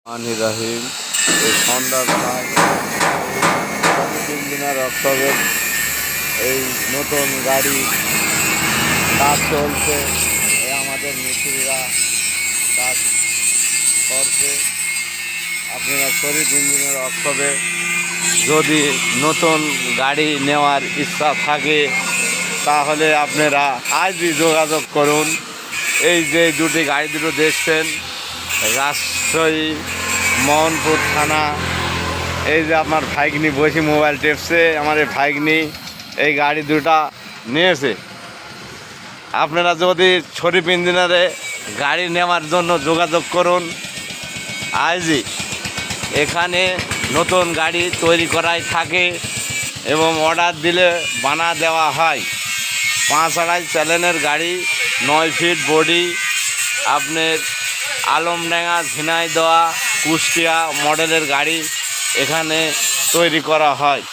মানি রাহিম এই সন্ধ্যাবেলায় 3 দিনের উৎসবের এই নতুন গাড়ি কাজ চলছে। আমাদের মিস্ত্রিরা কাজ করছে। আপনারা 3 দিনের উৎসবে যদি নতুন গাড়ি নেওয়ার ইচ্ছা থাকে তাহলে আপনারা আজই যোগাযোগ করুন। এই যে দুটি গাড়ি দুটো দেখছেন, রাজশাহী মোহনপুর থানা। এই যে আমার ভাইগনি বসে মোবাইল টেপছে, আমার এই ভাইগনি এই গাড়ি দুটা নিয়েছে। আপনারা যদি শরীফ ইঞ্জিনিয়ারে গাড়ি নেওয়ার জন্য যোগাযোগ করুন আজই। এখানে নতুন গাড়ি তৈরি করাই থাকে এবং অর্ডার দিলে বানা দেওয়া হয়। 5.5 চ্যালেনের গাড়ি, 9 ফিট বডি, আপনার আলমডাঙ্গা ঝিনাইদহ কুষ্টিয়া মডেলের গাড়ি এখানে তৈরি করা হয়।